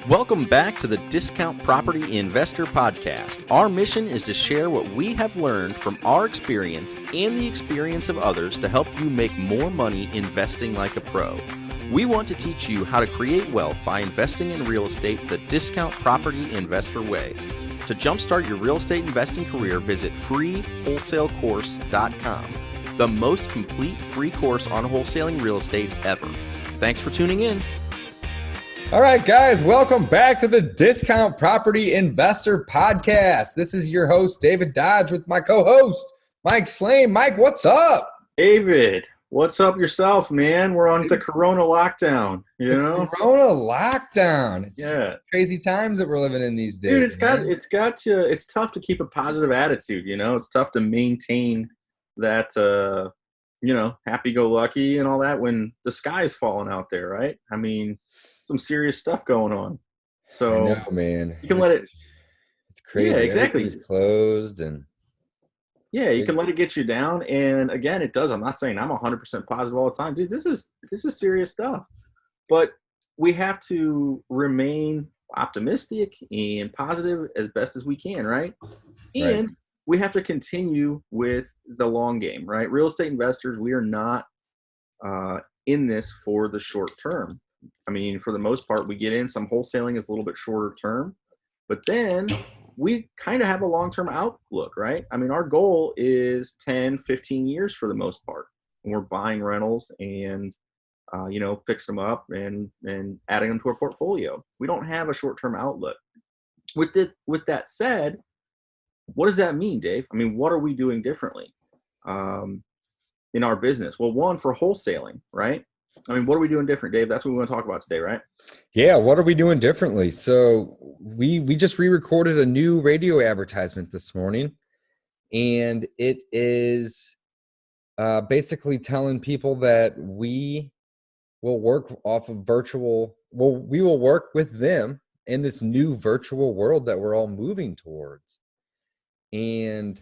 Welcome back to the Discount Property Investor Podcast. Our mission is to share what we have learned from our experience and the experience of others to help you make more money investing like a pro. We want to teach you how to create wealth by investing in real estate the Discount Property Investor way. To jumpstart your real estate investing career, visit freewholesalecourse.com, the most complete free course on wholesaling real estate ever. Thanks for tuning in. All right, guys, welcome back to the Discount Property Investor Podcast. This is your host, David Dodge, with my co-host, Mike Slane. Mike, what's up? David, what's up yourself, man? We're on the Corona lockdown, Corona lockdown. It's crazy times that we're living in these days. Dude, it's tough to keep a positive attitude, It's tough to maintain that, happy-go-lucky and all that when the sky's falling out there, right? I mean, some serious stuff going on. So I know, man. You can let it. It's crazy. Yeah, exactly. Everything's closed and. Yeah, you can let it get you down. And again, it does. I'm not saying I'm 100% positive all the time, dude. This is serious stuff. But we have to remain optimistic and positive as best as we can, right? And we have to continue with the long game, right? Real estate investors, we are not in this for the short term. I mean, for the most part, we get in. Some wholesaling is a little bit shorter term, but then we kind of have a long-term outlook, right? I mean, our goal is 10, 15 years for the most part. And we're buying rentals and, fixing them up and adding them to our portfolio. We don't have a short-term outlook. With that said, what does that mean, Dave? I mean, what are we doing differently in our business? Well, one, for wholesaling, right? I mean, what are we doing different, Dave? That's what we want to talk about today, right? Yeah, what are we doing differently? So we just re-recorded a new radio advertisement this morning, and it is basically telling people that we will work off of we will work with them in this new virtual world that we're all moving towards. And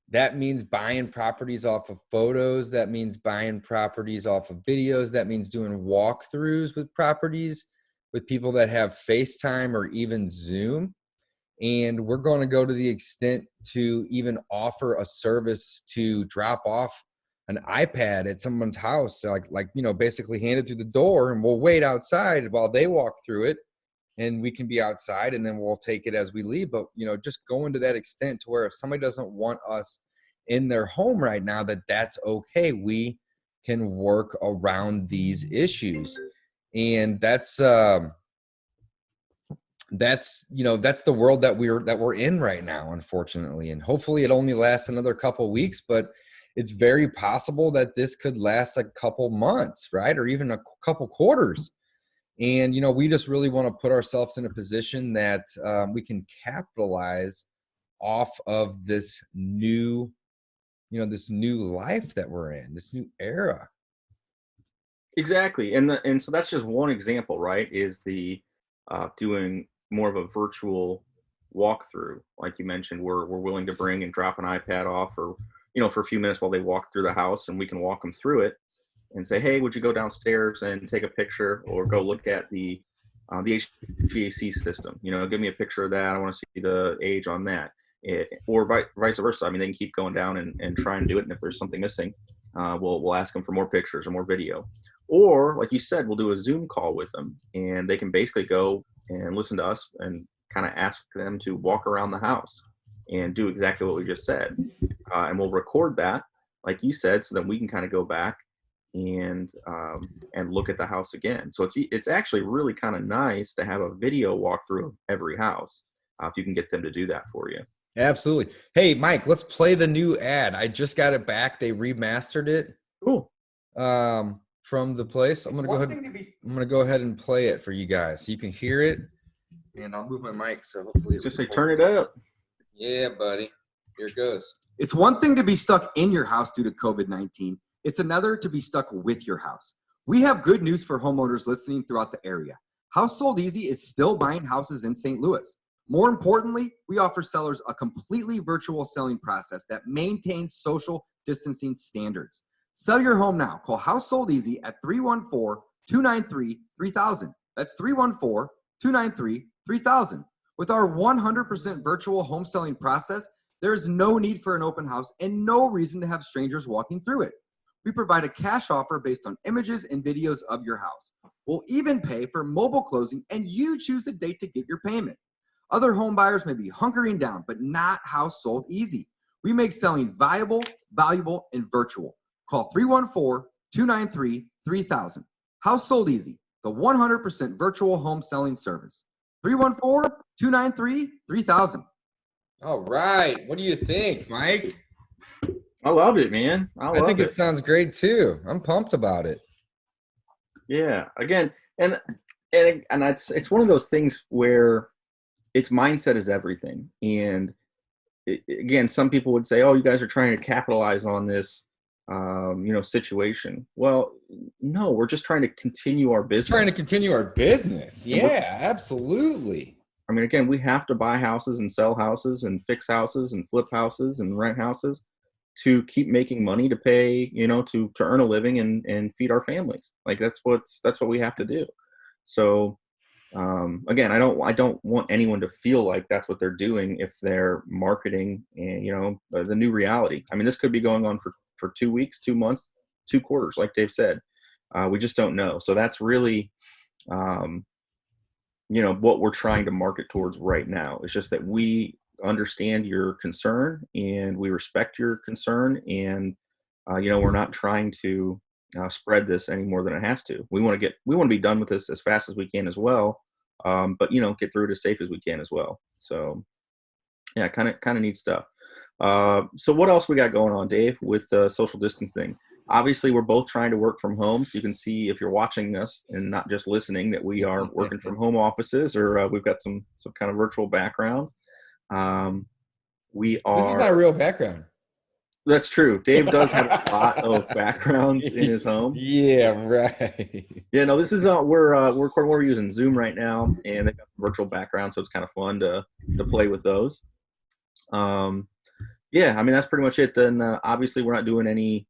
that means buying properties off of photos. That means buying properties off of videos. That means doing walkthroughs with properties with people that have FaceTime or even Zoom. And we're going to go to the extent to even offer a service to drop off an iPad at someone's house, basically hand it through the door, and we'll wait outside while they walk through it. And we can be outside, and then we'll take it as we leave. But, just going to that extent to where if somebody doesn't want us in their home right now, that's okay. We can work around these issues. And that's the world that we're in right now, unfortunately. And hopefully it only lasts another couple weeks, but it's very possible that this could last a couple months, right? Or even a couple quarters. And, we just really want to put ourselves in a position that we can capitalize off of this new life that we're in, this new era. Exactly. And so that's just one example, right? Is the doing more of a virtual walkthrough. Like you mentioned, we're willing to bring and drop an iPad off for a few minutes while they walk through the house, and we can walk them through it. And say, hey, would you go downstairs and take a picture or go look at the HVAC system? Give me a picture of that. I want to see the age on that. Or vice versa. I mean, they can keep going down and try and do it. And if there's something missing, we'll ask them for more pictures or more video. Or, like you said, we'll do a Zoom call with them, and they can basically go and listen to us and kind of ask them to walk around the house and do exactly what we just said. And we'll record that, like you said, so that we can kind of go back and look at the house again. So it's actually really kind of nice to have a video walkthrough of every house if you can get them to do that for you. Absolutely. Hey, Mike, let's play the new ad. I just got it back. They remastered it. Cool. From the place. I'm gonna go ahead and play it for you guys so you can hear it. And I'll move my mic so hopefully just say turn it up. Yeah, buddy. Here it goes. It's one thing to be stuck in your house due to COVID-19. It's another to be stuck with your house. We have good news for homeowners listening throughout the area. House Sold Easy is still buying houses in St. Louis. More importantly, we offer sellers a completely virtual selling process that maintains social distancing standards. Sell your home now. Call House Sold Easy at 314-293-3000. That's 314-293-3000. 293-3000. With our 100% virtual home selling process, there is no need for an open house and no reason to have strangers walking through it. We provide a cash offer based on images and videos of your house. We'll even pay for mobile closing, and you choose the date to get your payment. Other home buyers may be hunkering down, but not House Sold Easy. We make selling viable, valuable, and virtual. Call 314-293-3000. House Sold Easy, the 100% virtual home selling service. 314-293-3000. All right. What do you think, Mike? I love it, man. I think it sounds great too. I'm pumped about it. Yeah. Again, and it's one of those things where it's mindset is everything. And again, some people would say, "Oh, you guys are trying to capitalize on this, situation." Well, no, we're just trying to continue our business. Yeah, absolutely. I mean, again, we have to buy houses and sell houses and fix houses and flip houses and rent houses to keep making money to pay, to earn a living and feed our families. Like that's what we have to do. So, again, I don't want anyone to feel like that's what they're doing if they're marketing and, the new reality. I mean, this could be going on for 2 weeks, 2 months, 2 quarters, like Dave said. We just don't know. So that's really, what we're trying to market towards right now. It's just that we understand your concern and we respect your concern, and we're not trying to spread this any more than it has to. We want to be done with this as fast as we can as well, but get through it as safe as we can as well. So yeah, kind of neat stuff. So what else we got going on, Dave, with the social distancing? Obviously, we're both trying to work from home, so you can see if you're watching this and not just listening that we are working from home offices, or we've got some kind of virtual backgrounds. This is my real background. That's true. Dave does have a lot of backgrounds in his home. Yeah, right. Yeah, no, this is we're using Zoom right now, and they've got virtual backgrounds, so it's kind of fun to play with those. Yeah, I mean that's pretty much it. Then obviously we're not doing any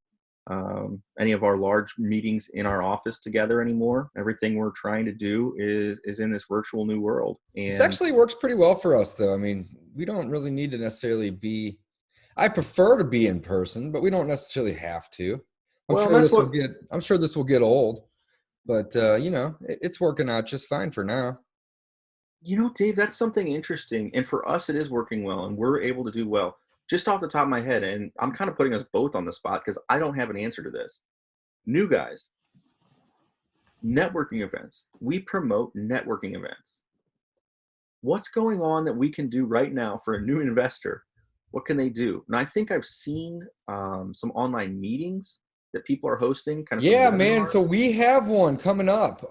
of our large meetings in our office together anymore. Everything we're trying to do is in this virtual new world. And it actually works pretty well for us, though. I mean, we don't really need to necessarily be. I prefer to be in person, but we don't necessarily have to. I'm sure this will get old, but it's working out just fine for now. Dave, that's something interesting, and for us, it is working well, and we're able to do well. Just off the top of my head, and I'm kind of putting us both on the spot because I don't have an answer to this. New guys, networking events. We promote networking events. What's going on that we can do right now for a new investor? What can they do? And I think I've seen some online meetings that people are hosting. Yeah, man. So we have one coming up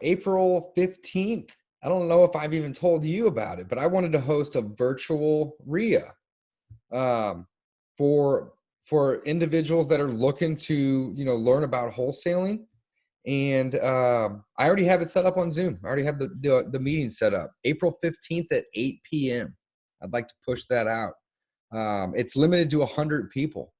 April 15th. I don't know if I've even told you about it, but I wanted to host a virtual RIA. For individuals that are looking to, learn about wholesaling. And I already have it set up on Zoom. I already have the meeting set up. April 15th at 8 p.m. I'd like to push that out. It's limited to 100 people.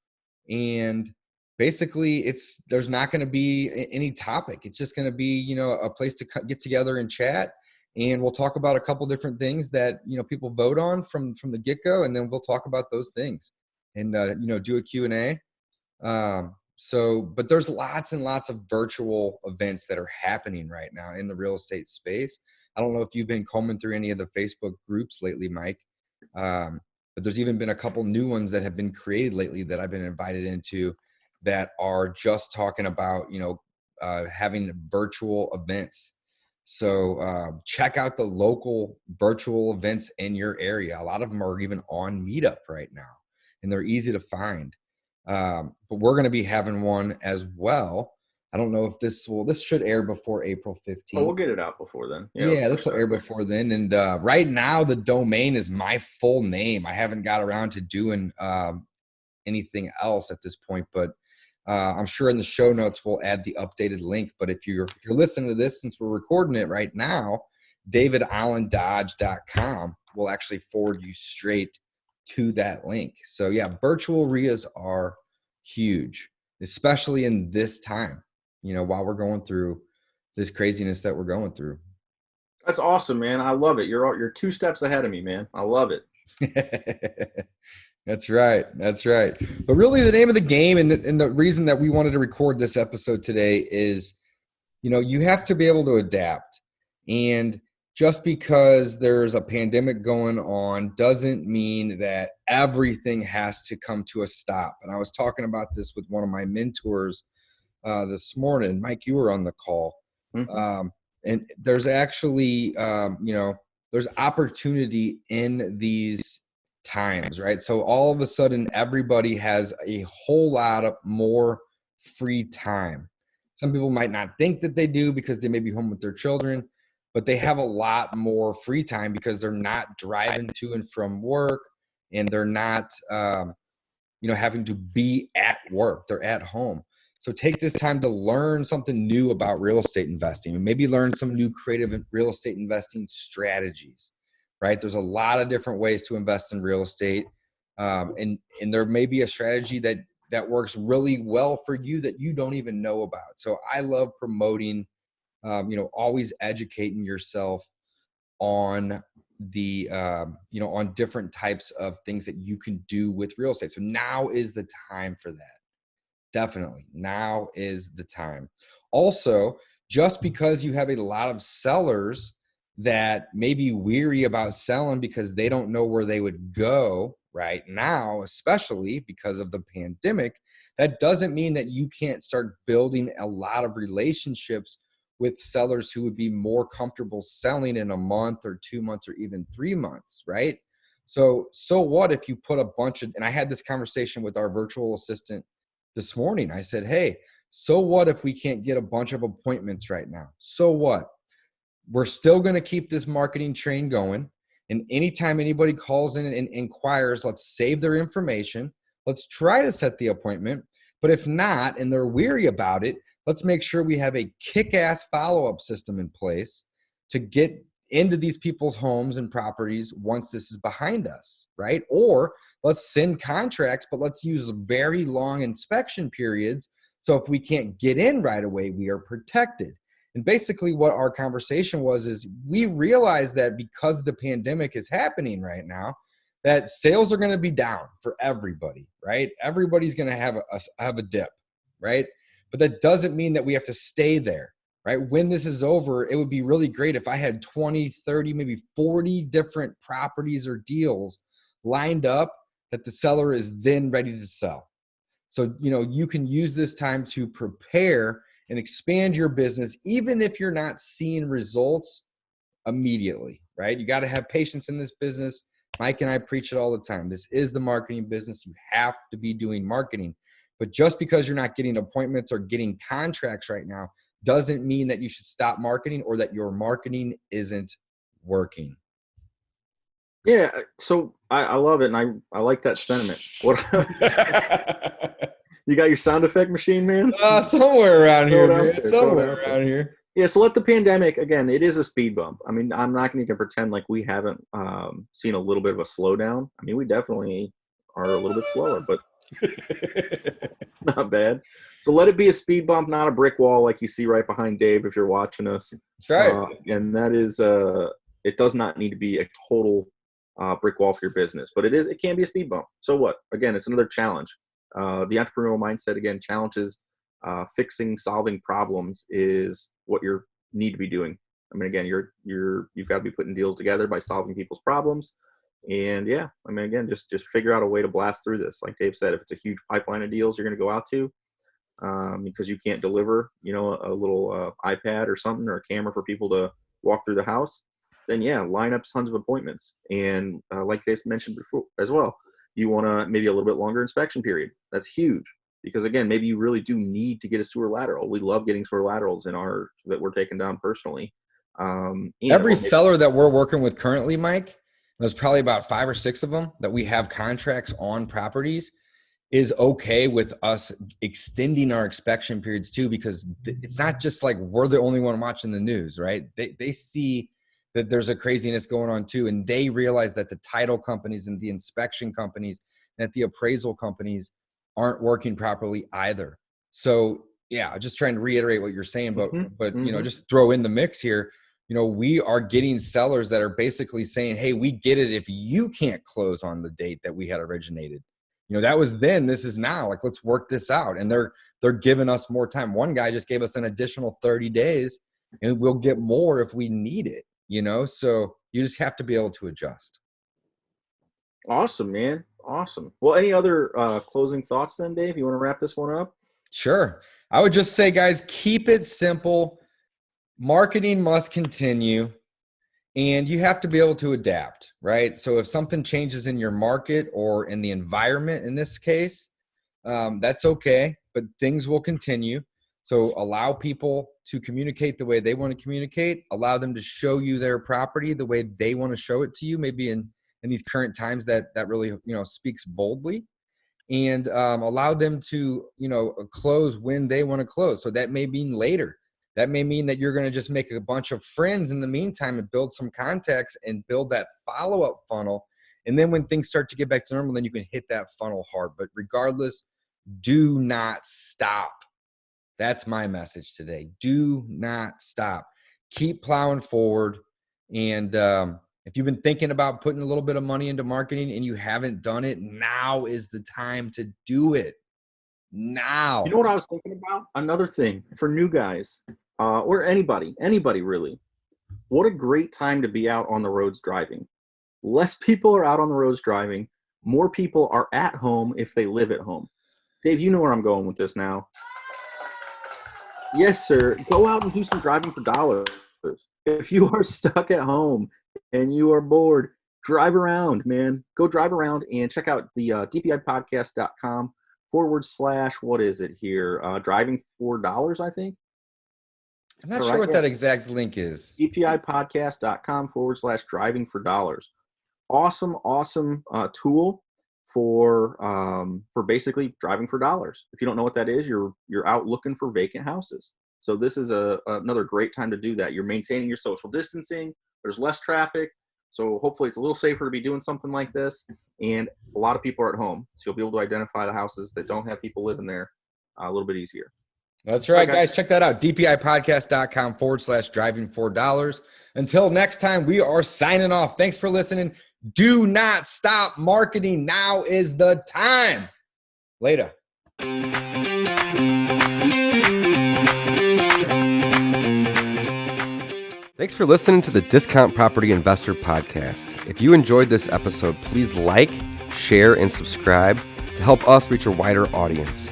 And basically there's not going to be any topic. It's just going to be, a place to get together and chat. And we'll talk about a couple different things that, people vote on from the get-go. And then we'll talk about those things and, do a Q&A. But there's lots and lots of virtual events that are happening right now in the real estate space. I don't know if you've been combing through any of the Facebook groups lately, Mike. But there's even been a couple new ones that have been created lately that I've been invited into that are just talking about, having virtual events. So check out the local virtual events in your area. A lot of them are even on Meetup right now, and they're easy to find. But we're going to be having one as well. I don't know if this should air before April 15th. Oh, we'll get it out before then. Yeah, this will air before then. And right now the domain is my full name. I haven't got around to doing anything else at this point, but I'm sure in the show notes we'll add the updated link. But if you're listening to this, since we're recording it right now, davidallendodge.com will actually forward you straight to that link. So yeah, virtual RIAs are huge, especially in this time, while we're going through this craziness that we're going through. That's awesome, man. I love it. You're 2 steps ahead of me, man. I love it. That's right. That's right. But really the name of the game and the reason that we wanted to record this episode today is, you have to be able to adapt. And just because there's a pandemic going on doesn't mean that everything has to come to a stop. And I was talking about this with one of my mentors this morning. Mike, you were on the call. Mm-hmm. And there's actually, there's opportunity in these times, right? So all of a sudden, everybody has a whole lot of more free time. Some people might not think that they do because they may be home with their children, but they have a lot more free time because they're not driving to and from work, and they're not, having to be at work. They're at home. So take this time to learn something new about real estate investing, and maybe learn some new creative real estate investing strategies, right? There's a lot of different ways to invest in real estate. And there may be a strategy that works really well for you that you don't even know about. So I love promoting, always educating yourself on the, on different types of things that you can do with real estate. So now is the time for that. Definitely. Now is the time. Also, just because you have a lot of sellers that may be weary about selling because they don't know where they would go right now, especially because of the pandemic, that doesn't mean that you can't start building a lot of relationships with sellers who would be more comfortable selling in a month or 2 months or even 3 months, right? So what if you put a bunch of, and I had this conversation with our virtual assistant this morning. I said, hey, so what if we can't get a bunch of appointments right now? So what? We're still going to keep this marketing train going. And anytime anybody calls in and inquires, let's save their information. Let's try to set the appointment. But if not, and they're weary about it, let's make sure we have a kick-ass follow-up system in place to get into these people's homes and properties once this is behind us, right? Or let's send contracts, but let's use very long inspection periods. So if we can't get in right away, we are protected. And basically what our conversation was is we realize that because the pandemic is happening right now, that sales are going to be down for everybody, right? Everybody's going to have a dip, right? But that doesn't mean that we have to stay there. Right? When this is over, it would be really great if I had 20, 30, maybe 40 different properties or deals lined up that the seller is then ready to sell. So, you can use this time to prepare and expand your business, even if you're not seeing results immediately, right? You got to have patience in this business. Mike and I preach it all the time. This is the marketing business. You have to be doing marketing. But just because you're not getting appointments or getting contracts right now doesn't mean that you should stop marketing or that your marketing isn't working. Yeah, so I love it, and I like that sentiment. What you got your sound effect machine, man? Somewhere around here, man. Somewhere around here. Yeah, so let the pandemic, again, it is a speed bump. I mean, I'm not going to pretend like we haven't seen a little bit of a slowdown. I mean, we definitely are a little bit slower, but not bad. So let it be a speed bump, not a brick wall like you see right behind Dave if you're watching us. That's right. And that is, it does not need to be a total brick wall for your business, but it can be a speed bump. So what? Again, it's another challenge. The entrepreneurial mindset, again, challenges, solving problems is what you need to be doing. I mean, again, you've got to be putting deals together by solving people's problems. And yeah, I mean, again, just figure out a way to blast through this. Like Dave said, if it's a huge pipeline of deals you're going to go out to, because you can't deliver, a little iPad or something or a camera for people to walk through the house, then yeah, line up tons of appointments. And like Dave mentioned before as well, you want to maybe a little bit longer inspection period. That's huge because again, maybe you really do need to get a sewer lateral. We love getting sewer laterals that we're taking down personally. Every seller that we're working with currently, Mike, there's probably about 5 or 6 of them that we have contracts on properties, is okay with us extending our inspection periods too, because it's not just like we're the only one watching the news, right? They see that there's a craziness going on too, and they realize that the title companies and the inspection companies and that the appraisal companies aren't working properly either. So yeah, just trying to reiterate what you're saying, but just throw in the mix here. we are getting sellers that are basically saying, hey, we get it if you can't close on the date that we had originated. That was then, this is now. Like, let's work this out. And they're giving us more time. One guy just gave us an additional 30 days, and we'll get more if we need it, So you just have to be able to adjust. Awesome, man. Awesome. Well, any other closing thoughts then, Dave? You want to wrap this one up? Sure. I would just say, guys, keep it simple. Marketing must continue, and you have to be able to adapt, right? So if something changes in your market or in the environment, in this case, that's okay, but things will continue. So allow people to communicate the way they want to communicate. Allow them to show you their property the way they want to show it to you, maybe in these current times that really, speaks boldly. And allow them to, close when they want to close. So that may mean later. That may mean that you're going to just make a bunch of friends in the meantime and build some contacts and build that follow-up funnel. And then when things start to get back to normal, then you can hit that funnel hard. But regardless, do not stop. That's my message today. Do not stop. Keep plowing forward. And if you've been thinking about putting a little bit of money into marketing and you haven't done it, now is the time to do it. Now. You know what I was thinking about? Another thing for new guys. Or anybody really. What a great time to be out on the roads driving. Less people are out on the roads driving. More people are at home if they live at home. Dave, you know where I'm going with this now. Yes, sir. Go out and do some driving for dollars. If you are stuck at home and you are bored, drive around, man. Go drive around and check out the dpipodcast.com / what is it here? Driving for dollars, I think. I'm not sure what that exact link is. dpipodcast.com / driving for dollars. Awesome tool for basically driving for dollars. If you don't know what that is, you're out looking for vacant houses. So this is another great time to do that. You're maintaining your social distancing. There's less traffic. So hopefully it's a little safer to be doing something like this. And a lot of people are at home. So you'll be able to identify the houses that don't have people living there a little bit easier. That's right, guys. Check that out. dpipodcast.com / driving for dollars. Until next time, we are signing off. Thanks for listening. Do not stop marketing. Now is the time. Later. Thanks for listening to the Discount Property Investor Podcast. If you enjoyed this episode, please like, share, and subscribe to help us reach a wider audience.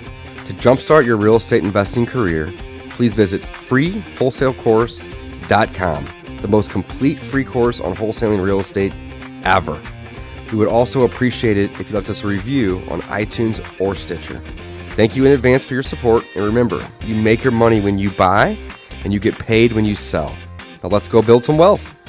To jumpstart your real estate investing career, please visit freewholesalecourse.com, the most complete free course on wholesaling real estate ever. We would also appreciate it if you left us a review on iTunes or Stitcher. Thank you in advance for your support, and remember, you make your money when you buy, and you get paid when you sell. Now let's go build some wealth.